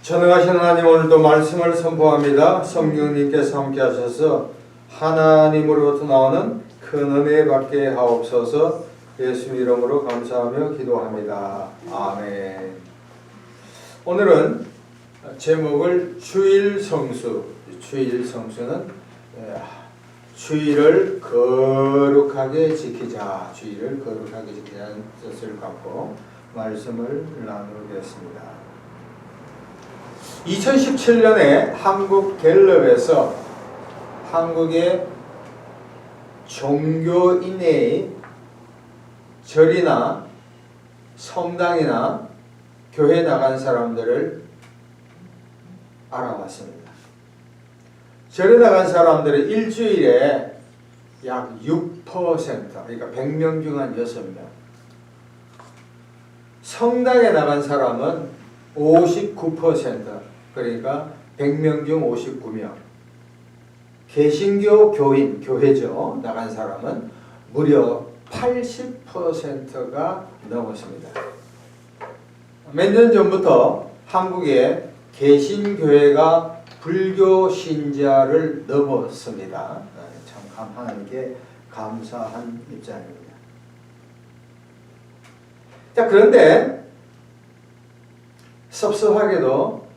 전능하신 하나님, 오늘도 말씀을 선포합니다. 성령님께서 함께 하셔서 하나님으로부터 나오는 큰 은혜 받게 하옵소서. 예수 이름으로 감사하며 기도합니다. 아멘. 오늘은 제목을 주일 성수. 주일 성수는 주일을 거룩하게 지키자. 주일을 거룩하게 지키자는 뜻을 갖고 말씀을 나누겠습니다. 2017년에 한국 갤럽에서 한국의 종교인의 절이나 성당이나 교회 나간 사람들을 알아봤습니다. 절에 나간 사람들은 일주일에 약 6%, 그러니까 100명 중 한 6명. 성당에 나간 사람은 59%, 그러니까 100명 중 59명. 개신교 교인, 교회죠. 나간 사람은 무려 80%가 넘었습니다. 몇 년 전부터 한국에 개신교회가 불교 신자를 넘었습니다. 참 하나님께 감사한 입장입니다. 자, 그런데 섭섭하게도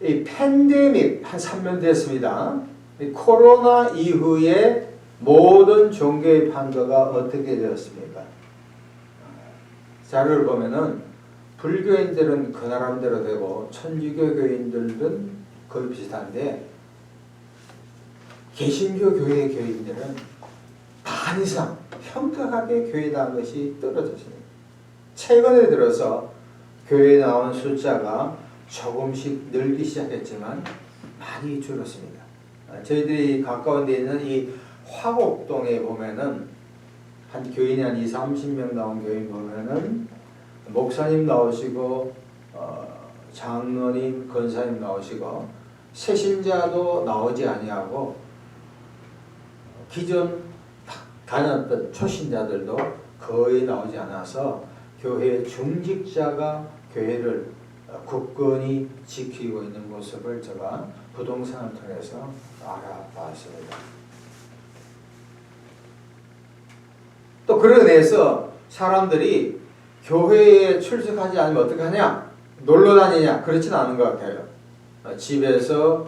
이 팬데믹 한 3년 됐습니다. 이 코로나 이후에 모든 종교의 판도가 어떻게 되었습니까? 자료를 보면은 불교인들은 그 나름대로 되고 천주교 교인들은 거의 비슷한데 개신교 교회의 교인들은 반 이상 현격하게 교회 나온 것이 떨어졌습니다. 최근에 들어서 교회에 나온 숫자가 조금씩 늘기 시작했지만 많이 줄었습니다. 저희들이 가까운 데 있는 이 화곡동에 보면은 한 교인이 한 20-30명 나온 교인 보면은 목사님 나오시고 장로님, 권사님 나오시고 새신자도 나오지 아니하고 기존 다녔던 초신자들도 거의 나오지 않아서 교회 중직자가 교회를 굳건히 지키고 있는 모습을 제가 부동산을 통해서 알아봤습니다. 또 그런 의해서 사람들이 교회에 출석하지 않으면 어떻게 하냐? 놀러 다니냐? 그렇진 않은 것 같아요. 집에서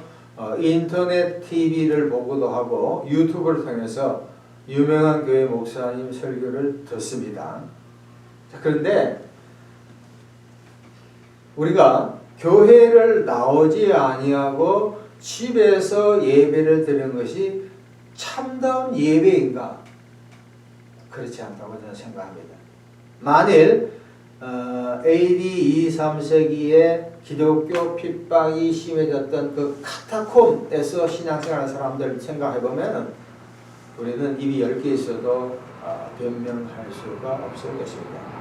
인터넷 TV를 보고도 하고 유튜브를 통해서 유명한 교회 목사님 설교를 듣습니다. 자, 그런데 우리가 교회를 나오지 아니하고 집에서 예배를 드리는 것이 참다운 예배인가? 그렇지 않다고 저는 생각합니다. 만일 AD 2, 3세기에 기독교 핍박이 심해졌던 그 카타콤에서 신앙생활하는 사람들 생각해보면 우리는 입이 10개 있어도 변명할 수가 없을 것입니다.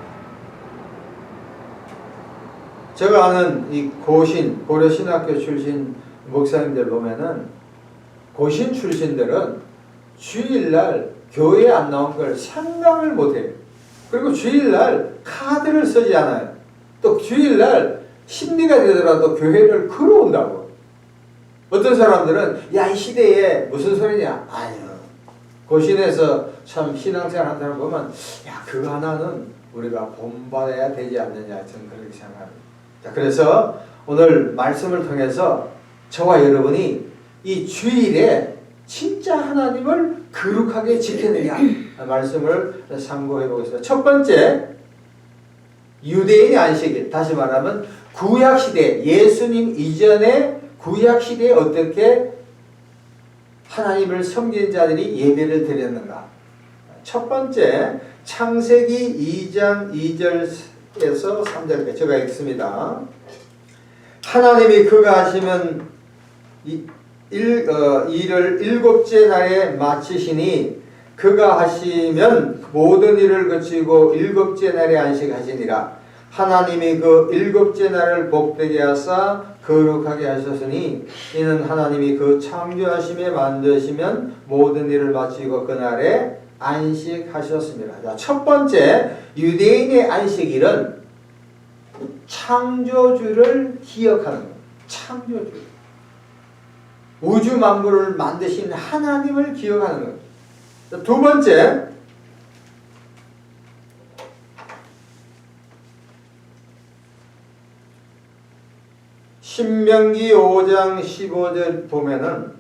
제가 아는 이 고신, 고려신학교 출신 목사님들 보면은 고신 출신들은 주일날 교회에 안 나온 걸 생각을 못해요. 그리고 주일날 카드를 쓰지 않아요. 또 주일날 심리가 되더라도 교회를 걸어온다고. 어떤 사람들은 야, 이 시대에 무슨 소리냐? 아유, 고신에서 참 신앙생활 한다는 사람 보면 야, 그거 하나는 우리가 본받아야 되지 않느냐, 저는 그렇게 생각합니다. 자, 그래서 오늘 말씀을 통해서 저와 여러분이 이 주일에 진짜 하나님을 거룩하게 지키느냐 말씀을 참고해 보겠습니다. 첫 번째, 유대인의 안식일, 다시 말하면 구약시대, 예수님 이전의 구약시대에 어떻게 하나님을 섬기는 자들이 예배를 드렸는가. 첫 번째, 창세기 2장 2절에서 3절까지 제가 읽습니다. 하나님이 그가 하시면 일을 일곱째 날에 마치시니 그가 하시면 모든 일을 그치고 일곱째 날에 안식하시니라. 하나님이 그 일곱째 날을 복되게 하사 거룩하게 하셨으니 이는 하나님이 그 창조하심에 만드시면 모든 일을 마치고 그날에 안식하셨습니다. 자, 첫 번째 유대인의 안식일은 창조주를 기억하는 것. 창조주, 우주 만물을 만드신 하나님을 기억하는 것. 두 번째, 신명기 5장 15절 보면은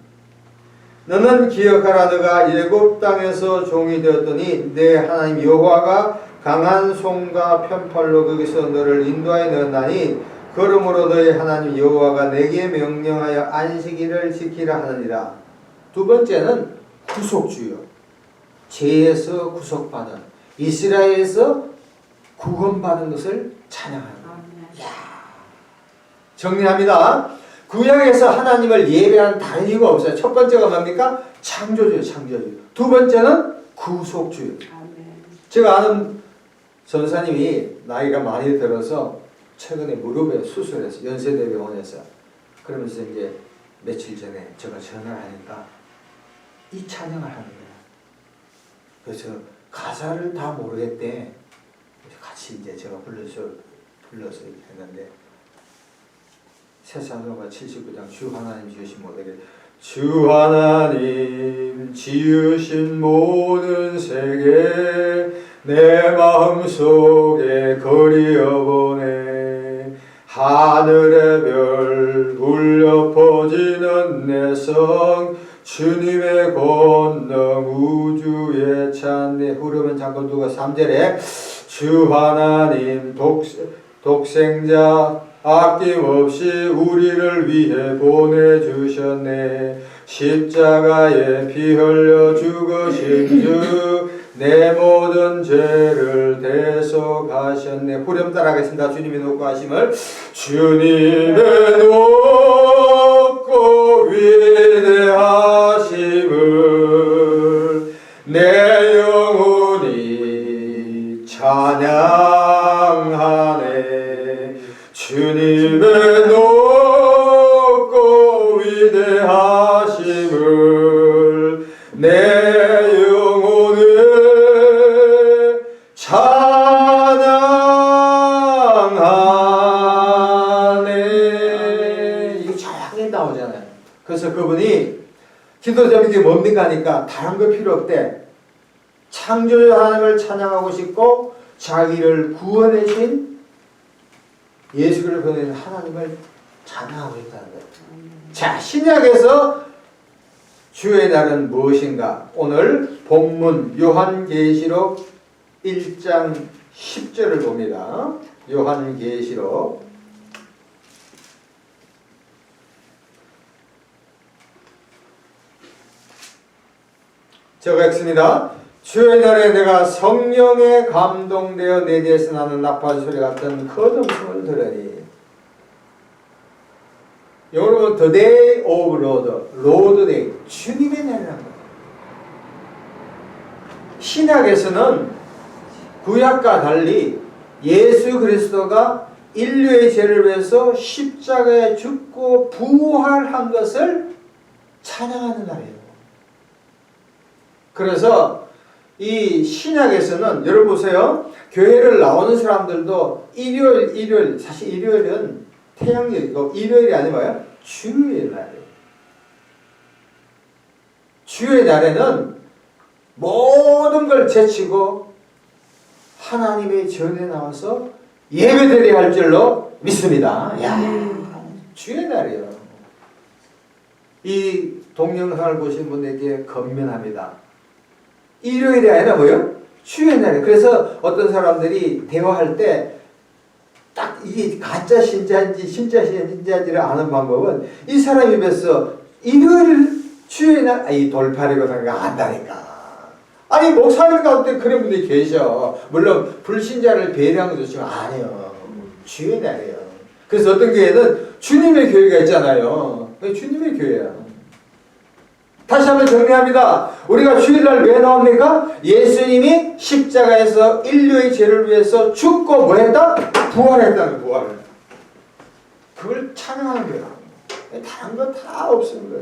너는 기억하라. 너가 애굽 땅에서 종이 되었더니 내 하나님 여호와가 강한 손과 편팔로 거기서 너를 인도하여 넣었나니 그러므로 너의 하나님 여호와가 내게 명령하여 안식일을 지키라 하느니라. 두 번째는 구속주요, 죄에서 구속받은, 이스라엘에서 구원받은 것을 찬양하는 거예요. 정리합니다. 구약에서 하나님을 예배하는 다른 이유가 없어요. 첫 번째가 뭡니까? 창조주요, 창조주. 두 번째는 구속주요. 제가 아는 전사님이 나이가 많이 들어서 최근에 무릎에 수술해서 연세대병원에서, 그러면서 이제 며칠 전에 제가 전화를 하니까 이 찬양을 하는 거예요. 그래서 가사를 다 모르겠대. 같이 이제 제가 불러서 했는데, 세상로가 79장 주 하나님 지으신 모델에 주 하나님 지으신 모든 세계 내 마음속에 그리어보네. 하늘의 별 울려 퍼지는 내성 주님의 권능 우주에 찬네. 흐르면 잠깐 두고 3절에 주 하나님 독생자 아낌없이 우리를 위해 보내주셨네. 십자가에 피 흘려 죽으신 주 내 모든 죄를 대속하셨네. 후렴 따라하겠습니다. 주님의 높고 하심을. 주님의 높고 위대하심을 내 영혼이 찬양하네. 주님의 높고 위대하심을 내 영혼을 찬양하네. 이거 정확하게 나오잖아요. 그래서 그분이 기도 제목이 뭡니까 하니까 다른 거 필요 없대. 창조주 하나님을 찬양하고 싶고 자기를 구원해신 예수를 보내는 하나님을 찬양하고 있다는 거예요. 자, 신약에서 주의 날은 무엇인가? 오늘 본문 요한계시록 1장 10절을 봅니다. 요한계시록 제가 읽습니다. 주의 날에 내가 성령에 감동되어 내 뒤에서 나는 나팔 소리 같은 큰 음성을 들으니. 여러분, the day of Lord, Lord day, 주님의 날이라는 거예요. 신약에서는 구약과 달리 예수 그리스도가 인류의 죄를 위해서 십자가에 죽고 부활한 것을 찬양하는 날이에요. 그래서 이 신약에서는 여러분 보세요. 교회를 나오는 사람들도 일요일, 사실 일요일은 태양절이고 일요일이 아니고요. 주일 날이에요. 주의 날에는 모든 걸 제치고 하나님의 전에 나와서 예배드려야 할 줄로 믿습니다. 야, 주의 날이에요. 이 동영상을 보신 분에게 건면합니다. 일요일이 아니라 뭐요? 주의 날이에요. 그래서 어떤 사람들이 대화할 때 딱 이게 가짜 신자인지 진짜 신자인지를 아는 방법은 이 사람 입에서 일요일 주의 날, 이 돌팔이고 생각 안다니까. 아니 목사님 가운데 그런 분들이 계셔. 물론 불신자를 배려하는 거 좋지만 아니요. 주의 날이에요. 그래서 어떤 교회는 주님의 교회가 있잖아요. 주님의 교회야. 다시 한번 정리합니다. 우리가 주일날 왜 나옵니까? 예수님이 십자가에서 인류의 죄를 위해서 죽고 뭐 했다? 부활했다는 부활을. 그걸 찬양하는 거예요. 다른 건 다 없습니다.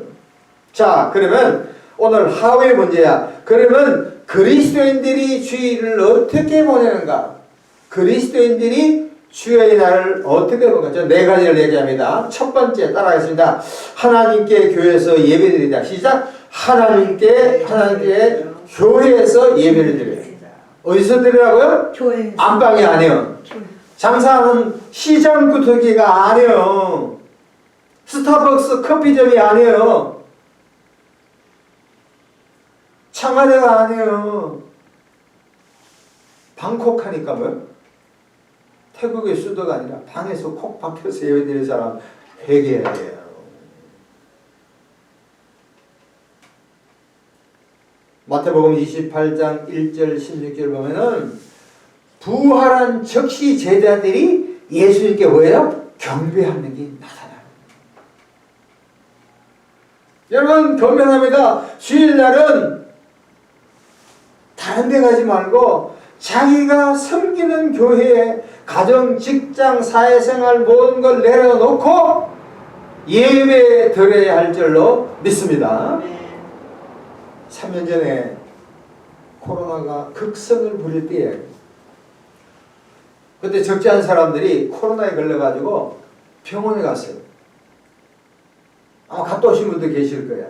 자, 그러면 오늘 하루의 문제야. 그러면 그리스도인들이 주일을 어떻게 보내는가? 그리스도인들이 주의 날을 어떻게 볼까? 저 네 가지를 얘기합니다. 첫 번째 따라하겠습니다. 하나님께 교회에서 예배드리자. 시작. 하나님께 교회에서 예배를 드려요. 어디서 드리라고요? 교회. 안방이 아니에요. 장사하는 시장 구터기가 아니에요. 스타벅스 커피점이 아니에요. 청와대가 아니에요. 방콕 하니까 뭐요? 태국의 수도가 아니라 방에서 콕 박혀서 예배드리는 사람 회개해야 돼요. 마태복음 28장 1절 16절 보면은 부활한 즉시 제자들이 예수님께 뭐예요? 경배하는 게 나타나요. 여러분 경배합니다. 주일날은 다른 데 가지 말고 자기가 섬기는 교회에 가정, 직장, 사회생활 모든 걸 내려놓고 예배 드려야 할 줄로 믿습니다. 3년 전에 코로나가 극성을 부릴 때에 그때 적지 않은 사람들이 코로나에 걸려가지고 병원에 갔어요. 아마 갔다 오신 분도 계실 거예요.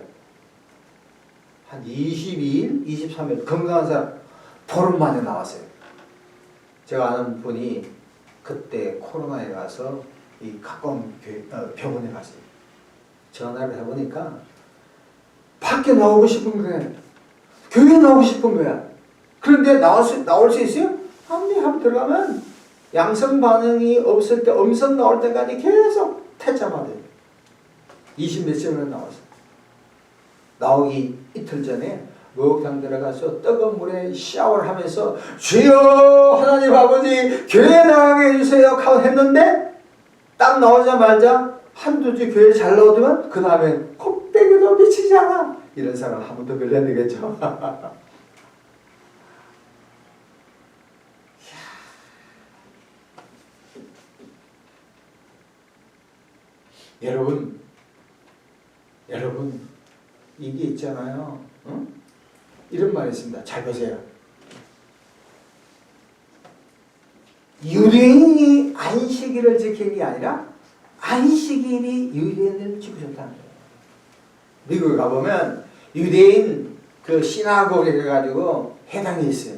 한 22일, 23일 건강한 사람 보름 만에 나왔어요. 제가 아는 분이 그때 코로나에 가서 이 가까운 병원에 갔어요. 전화를 해보니까 밖에 나오고 싶은 거야. 교회 나오고 싶은 거야. 그런데 나올 수 있어요? 아니, 한번 들어가면 양성 반응이 없을 때 음성 나올 때까지 계속 퇴짜받아요. 20몇십으로 나왔어요. 나오기 이틀 전에 목욕탕 들어가서 뜨거운 물에 샤워를 하면서 주여 하나님 아버지 교회 나가게 해주세요 하고 했는데 딱 나오자마자 한두 주 교회 잘 나오더만 그 다음에 콧배기도 미치지 않아. 이런 사람 한 번 더 걸려야 되겠죠. 여러분 이게 있잖아요. 응? 이런 말이 있습니다. 잘 보세요. 유대인이 안식일을 지킨 게 아니라 안식일이 유대인을 지키셨다는 거예요. 미국에 가보면 유대인 그 시나고그에 가가지고 해당이 있어요.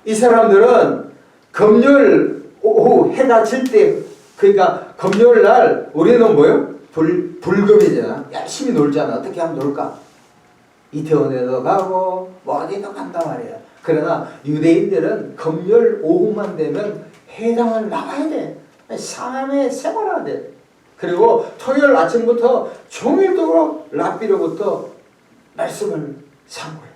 이 사람들은 금요일 오후 해가 질 때, 그러니까 금요일 날 우리는 뭐요? 불금이잖아. 열심히 놀잖아. 어떻게 하면 놀까? 이태원에도 가고 뭐 어디도 간단 말이야. 그러나 유대인들은 금요일 오후만 되면 회당을 나가야 돼. 상암에 생활해야 돼. 그리고 토요일 아침부터 종일도록 랍비로부터 말씀을 상고해.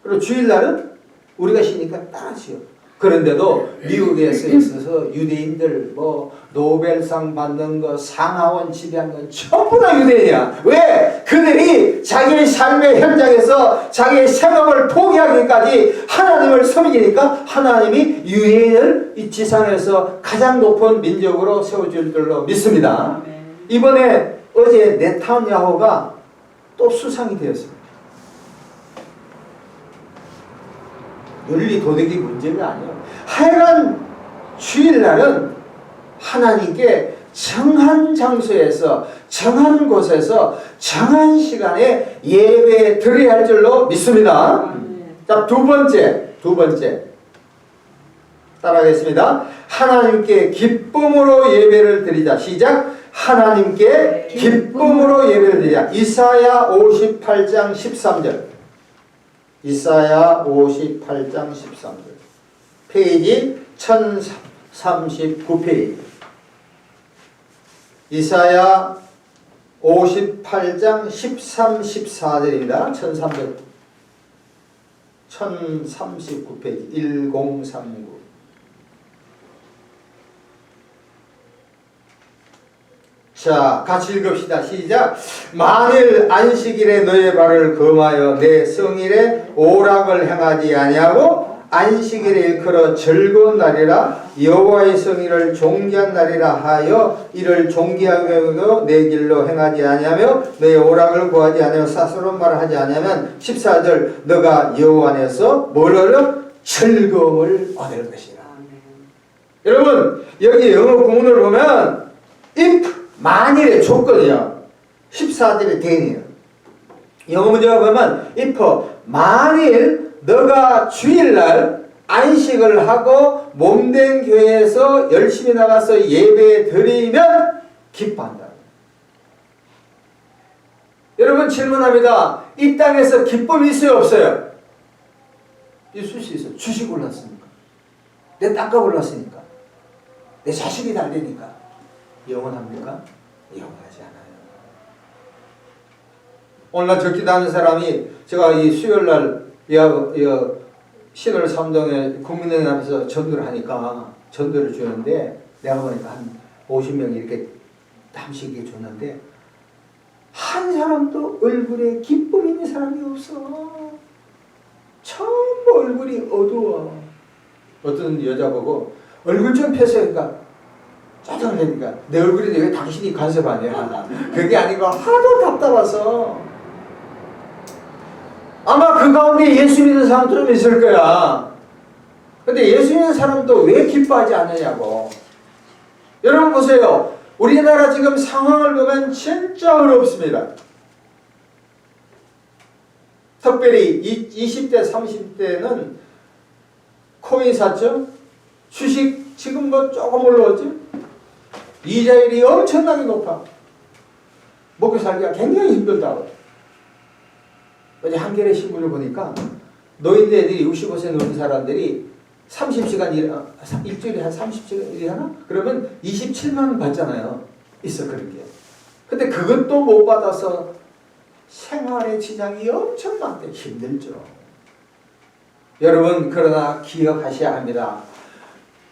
그리고 주일날은 우리가 쉬니까 따라지요. 그런데도 미국에서 있어서 유대인들 뭐 노벨상 받는 거 상하원 지배한 건 전부 다 유대인이야. 왜? 그들이 자기의 삶의 현장에서 자기의 생업을 포기하기까지 하나님을 섬기니까 하나님이 유대인을 이 지상에서 가장 높은 민족으로 세워줄 줄로 믿습니다. 이번에 어제 네탄야후가 또 수상이 되었습니다. 윤리 도덕이 문제가 아니에요. 하여간 주일날은 하나님께 정한 장소에서 정한 곳에서 정한 시간에 예배 드려야 할 줄로 믿습니다. 자, 두 번째 따라하겠습니다. 하나님께 기쁨으로 예배를 드리자. 시작. 하나님께 기쁨으로 예배를 드리자. 이사야 58장 13절. 이사야 58장 13절. 페이지 1039페이지. 이사야 58장 13, 14절입니다. 1039페이지. 1039. 자, 같이 읽읍시다. 시작. 만일 안식일에 너의 발을 금하여 내 성일에 오락을 행하지 아니하고 안식일에 일컬어 즐거운 날이라 여호와의 성일을 종기한 날이라 하여 이를 종기하며 내 길로 행하지 아니하며 너의 오락을 구하지 아니하며 사스러운 말을 하지 아니하면 14절 너가 여호와 안에서 뭘 얻어? 즐거움을 얻을 것이라. 여러분 여기 영어 구문을 보면 if 만일의 조건이요. 14절의 대인이에요. 영어 문제가 보면 if 만일 너가 주일날 안식을 하고 몸된 교회에서 열심히 나가서 예배 드리면 기뻐한다. 여러분 질문합니다. 이 땅에서 기쁨이 있어요 없어요? 있을 수 있어요. 주식 올랐으니까, 내 땅값 올랐으니까, 내 자식이 잘 되니까. 영원합니까? 영원하지 않아요. 오늘날 저 기도하는 사람이, 제가 이 수요일날 신월 삼동에 국민의힘 앞에서 전도를 하니까 전도를 주는데, 내가 보니까 한 50명 이렇게 남씩 이렇게 줬는데 한 사람도 얼굴에 기쁨 있는 사람이 없어. 전부 얼굴이 어두워. 어떤 여자 보고 얼굴 좀 펴세요. 그러니까 짜증을 내니까 내 얼굴인데 왜 당신이 간섭하냐. 그게 아니고 하도 답답해서. 아마 그 가운데 예수 믿는 사람도 좀 있을 거야. 근데 예수 믿는 사람도 왜 기뻐하지 않느냐고. 여러분 보세요. 우리나라 지금 상황을 보면 진짜 어렵습니다. 특별히 20대, 30대는 코인 샀죠? 주식 지금 뭐 조금 올라왔죠? 이자율이 엄청나게 높아. 먹고 살기가 굉장히 힘들다고. 어제 한겨레 신문을 보니까 노인네들이 65세 넘은 사람들이 30시간 일주일에 한 30시간 일하나? 그러면 27만 원 받잖아요. 있어 그런 게. 근데 그것도 못 받아서 생활의 지장이 엄청 많대. 힘들죠. 여러분 그러나 기억하셔야 합니다.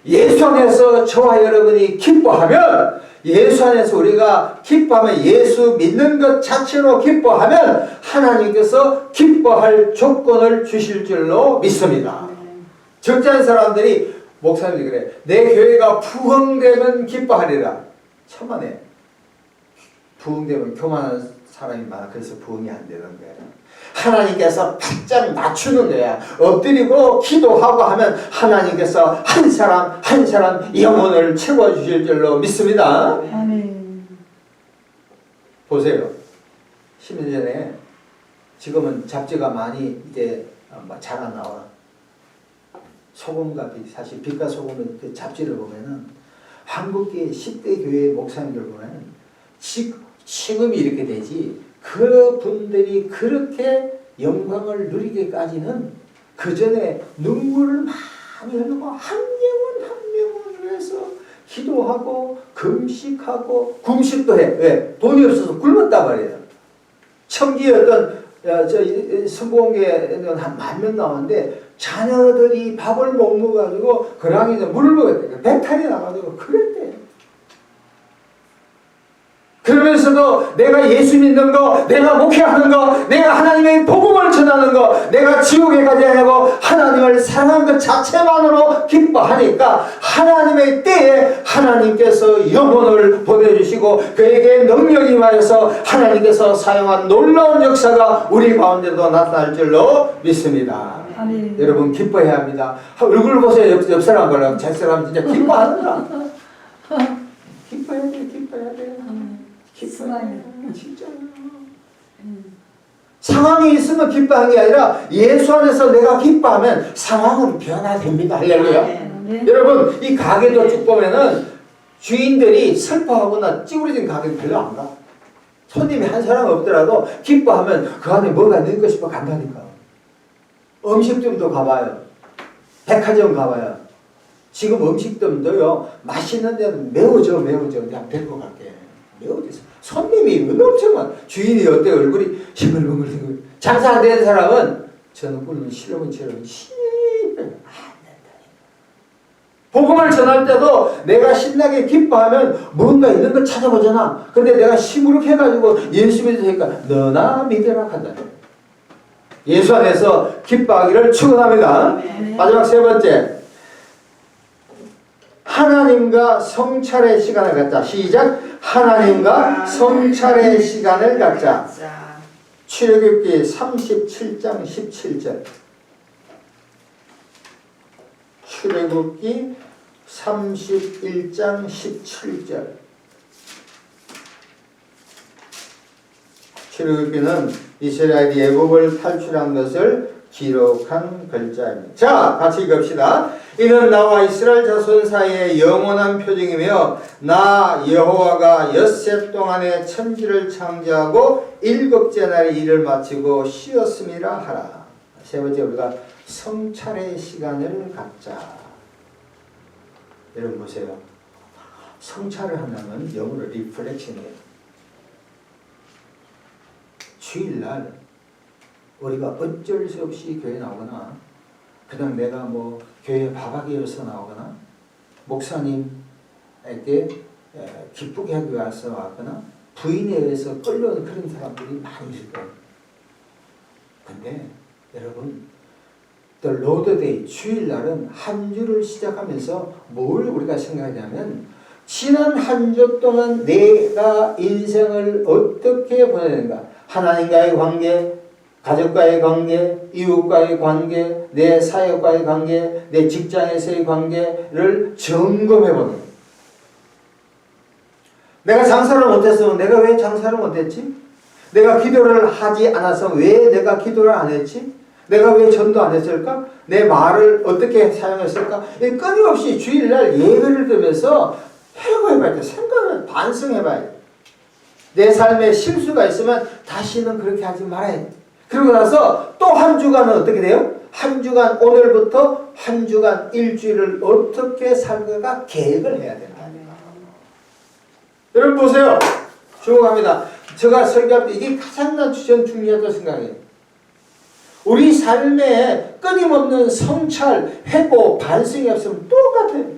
예수 안에서 저와 여러분이 기뻐하면, 예수 안에서 우리가 기뻐하면, 예수 믿는 것 자체로 기뻐하면 하나님께서 기뻐할 조건을 주실 줄로 믿습니다. 적잖은 사람들이 목사님이 그래. 내 교회가 부흥되면 기뻐하리라. 참하네. 부흥되면 교만한 사람이 많아. 그래서 부흥이 안 되는 거야. 하나님께서 바짝 낮추는 거야. 엎드리고 기도하고 하면 하나님께서 한 사람 한 사람 영혼을 채워주실 줄로 믿습니다. 아멘. 보세요. 10년 전에, 지금은 잡지가 많이 이제 잘 안 나와. 소금과 빛, 사실 빛과 소금의 그 잡지를 보면은 한국계 10대 교회 목사님들 보면은 지금이 이렇게 되지, 그 분들이 그렇게 영광을 누리기까지는 그 전에 눈물을 많이 흘리고 한 명은 한 명을 위해서 기도하고 금식하고, 금식도 해. 왜? 돈이 없어서 굶었단 말이에요. 청기 어떤 성공계는 한 10,000명 나왔는데 자녀들이 밥을 못 먹어가지고 그랑이에 물을 먹었대. 배탈이 나가지고 그랬대. 그러면서도 내가 예수 믿는 거, 내가 목회하는 거, 내가 하나님의 복음을 전하는 거, 내가 지옥에 가지 않고 하나님을 사랑하는 것 자체만으로 기뻐하니까 하나님의 때에 하나님께서 영혼을 보내주시고 그에게 능력이 임하여서 하나님께서 사용한 놀라운 역사가 우리 가운데도 나타날 줄로 믿습니다. 아멘. 여러분 기뻐해야 합니다. 얼굴 보세요. 옆 사람 보라고. 제 사람 진짜 기뻐하더라. 기뻐해야 돼. 기뻐해야 돼. 기뻐해야 돼. 진짜요. 상황이 있으면 기뻐하는 게 아니라 예수 안에서 내가 기뻐하면 상황은 변화됩니다. 할렐루야. 네. 여러분 이 가게도 쭉 보면은 주인들이 슬퍼하거나 찌그러진 가게는 별로 안 가. 손님이 한 사람 없더라도 기뻐하면 그 안에 뭐가 있는가 싶어 간다니까. 음식점도 가봐요. 백화점 가봐요. 지금 음식점도요, 맛있는 데는 매워져. 그냥 데리고 갈게. 매워져서. 손님이 엄청 많아. 주인이 어때? 얼굴이 싱글벙글. 장사 안 되는 사람은 저는 꿀면 실력은처럼 씹을 안 된다. 복음을 전할 때도 내가 신나게 기뻐하면 뭔가 있는 걸 찾아보잖아. 근데 내가 시무룩해가지고 예수 믿으니까 너나 믿으라 한다. 예수 안에서 기뻐하기를 축원합니다. 마지막 세 번째, 하나님과 성찰의 시간을 갖자. 시작. 하나님과 성찰의 시간을 갖자. 출애굽기 37장 17절. 출애굽기 31장 17절. 출애굽기는 이스라엘이 애굽을 탈출한 것을 기록한 글자입니다. 자, 같이 읽읍시다. 이는 나와 이스라엘 자손 사이에 영원한 표징이며 나 여호와가 엿새 동안에 천지를 창조하고 일곱째 날에 일을 마치고 쉬었음이라 하라. 세 번째, 우리가 성찰의 시간을 갖자. 여러분 보세요. 성찰을 한다면 영어로 리플렉션이에요. 주일날 우리가 어쩔 수 없이 교회 나오거나 그냥 내가 뭐 교회 밥하기위해서 나오거나 목사님에게 기쁘게 하기 위해서 왔거나 부인에 의해서 끌려오는 그런 사람들이 많이 있을 거예요. 근데 여러분, The Lord Day, 주일날은 한 주를 시작하면서 뭘 우리가 생각하냐면 지난 한 주 동안 내가 인생을 어떻게 보내는가, 하나님과의 관계, 가족과의 관계, 이웃과의 관계, 내 사역과의 관계, 내 직장에서의 관계를 점검해보는 거예요. 내가 장사를 못했으면 내가 왜 장사를 못했지? 내가 기도를 하지 않아서 왜 내가 기도를 안 했지? 내가 왜 전도 안 했을까? 내 말을 어떻게 사용했을까? 끊임없이 주일날 예배를 들으면서 회고해봐야 돼. 생각을 반성해봐야 돼. 내 삶에 실수가 있으면 다시는 그렇게 하지 말아야 돼. 그러고 나서 또 한 주간은 어떻게 돼요? 한 주간, 오늘부터 한 주간, 일주일을 어떻게 살까 계획을 해야 된다. 여러분 보세요. 주목합니다. 제가 설교할 때 이게 가장 난 중요하다고 생각해요. 우리 삶에 끊임없는 성찰, 회고, 반성이 없으면 똑같아요.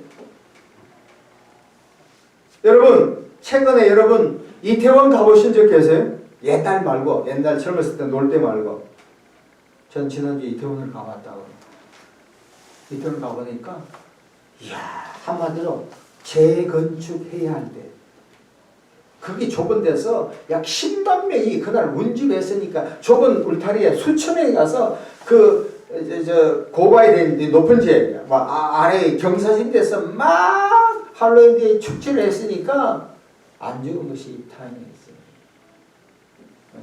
여러분, 최근에 여러분 이태원 가보신 적 계세요? 옛날 말고, 옛날 젊었을 때 놀 때 말고. 전 지난주 이태원을 가봤다고. 이태원 가보니까, 이야, 한마디로 재건축해야 할 때. 거기 좁은 데서 약 10만 명이 그날 운집했으니까 좁은 울타리에 수천 명이 가서 고바에 된 높은 지에 아래 경사진 데서 막 할로윈 축제를 했으니까 안 죽은 것이 타임이었어요.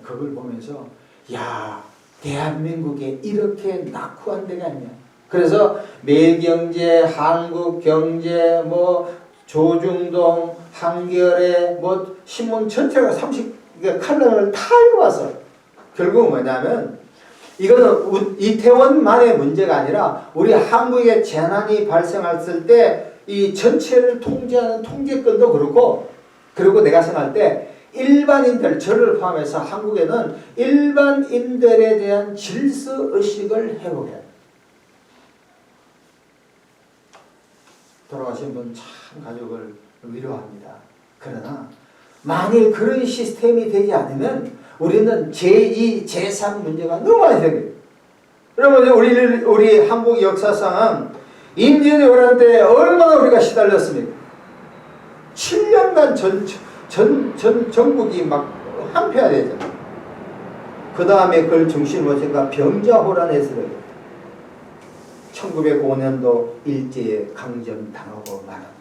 그걸 보면서 야, 대한민국에 이렇게 낙후한 데가 있냐. 그래서 매일경제, 한국경제, 조중동, 한겨레, 신문 전체가 30칼럼을 다 읽어와서 결국은 뭐냐면 이거는 이태원만의 문제가 아니라 우리 한국에 재난이 발생했을 때 이 전체를 통제하는 통제권도 그렇고, 그리고 내가 생각할 때 일반인들, 저를 포함해서 한국에는 일반인들에 대한 질서의식을 회복해야 돼요. 돌아가신 분 참 가족을 위로합니다. 그러나 만일 그런 시스템이 되지 않으면 우리는 제2, 제3 문제가 너무 많이 생겨요. 여러분, 우리 한국 역사상 임진왜란 오란 때 얼마나 우리가 시달렸습니까? 7년간 전국이 막 한패화되잖아요. 그 다음에 그걸 중심으로 제가 병자호란에서 1905년도 일제에 강점당하고 말합니다.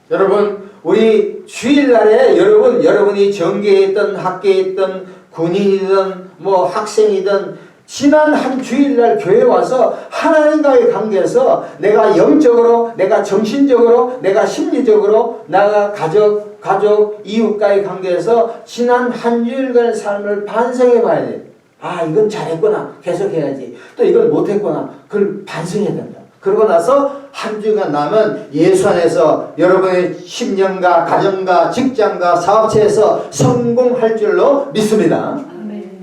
여러분, 우리 주일날에 여러분이 전교에 있든 학교에 있든 군인이든 학생이든 지난 한 주일날 교회에 와서 하나님과의 관계에서 내가 영적으로, 내가 정신적으로, 내가 심리적으로, 내가 가족, 이웃과의 관계에서 지난 한 주일간의 삶을 반성해 봐야 돼. 아, 이건 잘했구나. 계속해야지. 또 이건 못했구나. 그걸 반성해야 된다. 그러고 나서 한 주간 남은 예수 안에서 여러분의 심령과 가정과 직장과 사업체에서 성공할 줄로 믿습니다.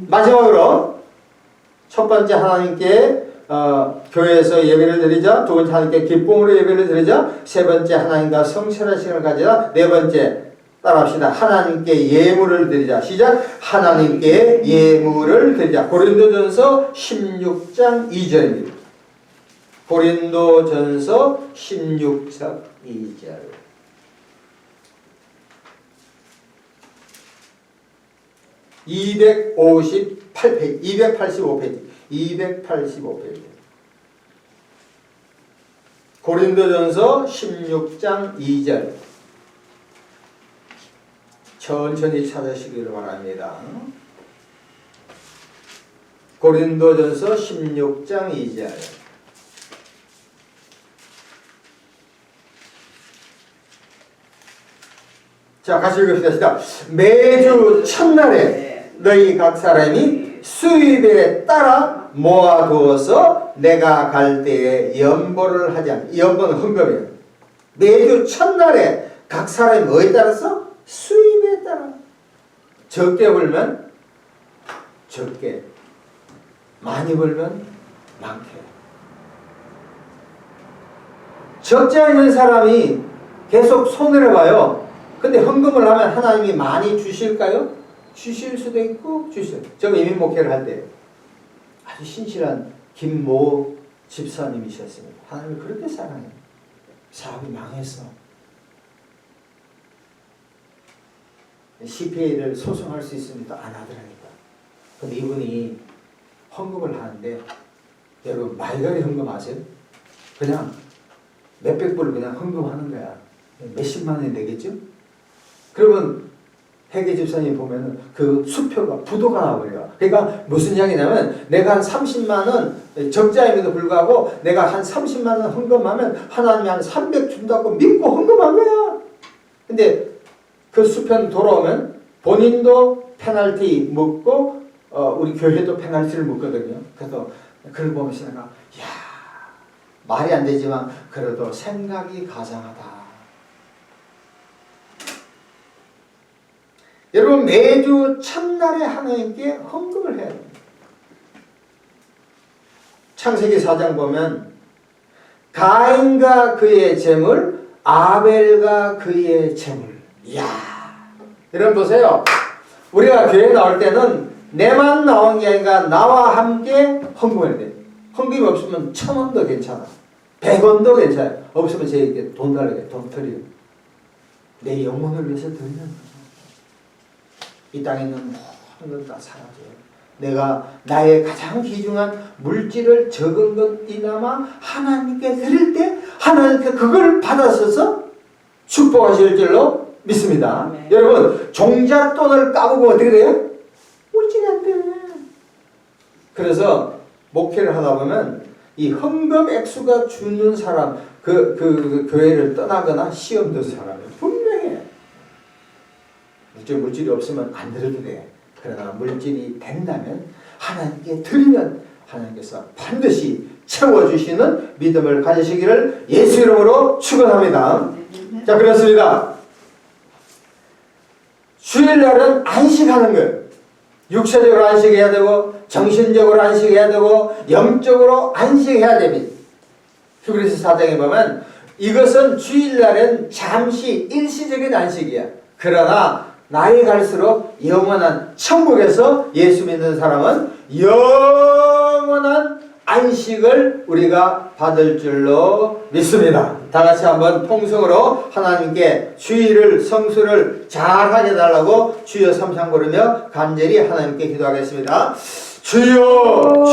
마지막으로 첫 번째, 하나님께 교회에서 예배를 드리자. 두 번째, 하나님께 기쁨으로 예배를 드리자. 세 번째, 하나님과 성찰의 시간을 가지자. 네 번째, 따라합시다. 하나님께 예물을 드리자. 시작. 하나님께 예물을 드리자. 고린도전서 16장 2절입니다. 고린도전서 16장 2절. 258페이지, 285페이지. 고린도전서 16장 2절 천천히 찾으시기를 바랍니다. 고린도전서 16장 2절 자, 같이 읽읍시다. 매주 첫날에 너희 각 사람이 수입에 따라 모아두어서 내가 갈 때에 연보를 하지 않. 연보는 헌금이에요. 매주 첫날에 각 사람이 뭐에 따라서? 수입에 따라. 적게 벌면 적게, 많이 벌면 많게. 적자 있는 사람이 계속 손해를 봐요. 근데 헌금을 하면 하나님이 많이 주실까요? 주실 수도 있고 주실. 제가 이민 목회를 할 때 아주 신실한 김모 집사님이셨습니다. 하나님을 그렇게 사랑해요. 사업이 망했어. CPA를 소송할 수 있습니다. 안 하더라니까. 근데 이분이 헌금을 하는데 여러분 말갈이 헌금 아세요? 그냥 몇백 불을 그냥 헌금하는 거야. 몇십만 원이 되겠죠? 그러면 회계 집사님 보면은 그 수표가 부도가 나버려요. 그러니까 무슨 이야기냐면 내가 한 30만 원 적자임에도 불구하고 내가 한 30만 원 헌금하면 하나님이 한 300 준다고 믿고 헌금한 거야. 근데 그 수표는 돌아오면 본인도 페널티 묻고 우리 교회도 페널티를 묻거든요. 그래서 그걸 보면서 내가 야 말이 안 되지만 그래도 생각이 가장하다. 여러분 매주 첫날에 하나님께 헌금을 해야 됩니다. 창세기 4장 보면 가인과 그의 재물, 아벨과 그의 재물. 이야, 여러분 보세요. 우리가 교회 나올 때는 내만 나온 게 아니라 나와 함께 헌금해야 돼. 헌금이 없으면 1,000원도 괜찮아. 100원도 괜찮아요. 없으면 저에게 돈 달라고 돈 드려요. 내 영혼을 위해서 드리는 거죠. 이 땅에 있는 모든 것 다 사라져요. 내가 나의 가장 귀중한 물질을 적은 것이나마 하나님께 드릴 때 하나님께 그걸 받아서서 축복하실 줄로 믿습니다. 네. 여러분 종잣돈을 까보고 어떻게 돼요? 물질이 안 돼. 그래서 목회를 하다 보면 이 헌금 액수가 주는 사람 그 교회를 떠나거나 시험 든 사람이 분명해. 물질이 없으면 안 드려도 돼. 그러나 물질이 된다면 하나님께 드리면 하나님께서 반드시 채워주시는 믿음을 가지시기를 예수 이름으로 축원합니다. 자, 그렇습니다. 주일날은 안식하는 거예요. 육체적으로 안식해야 되고 정신적으로 안식해야 되고 영적으로 안식해야 됩니다. 히브리서 4장에 보면 이것은 주일날은 잠시 일시적인 안식이야. 그러나 나이 갈수록 영원한 천국에서 예수 믿는 사람은 영원한 안식을 우리가 받을 줄로 믿습니다. 다 같이 한번 통성으로 하나님께 주일을 성수를 잘하게 해달라고 주여 삼창 부르며 간절히 하나님께 기도하겠습니다. 주여